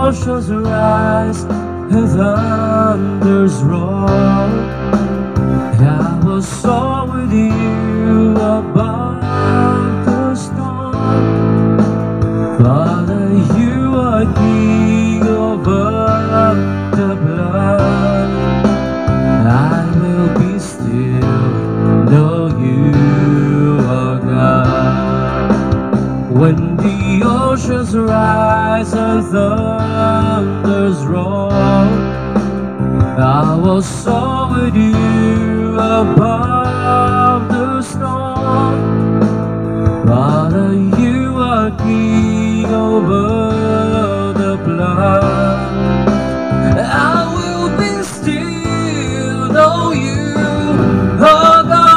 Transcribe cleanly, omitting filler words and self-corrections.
oceans rise and thunders roar, I will soar with you above the storm. Father, you are king over the blood. I will be still, know you are God. When the oceans rise and thunders roar, I will soar with you above the storm. Father, you are king over the blood. I will be still, know you are God.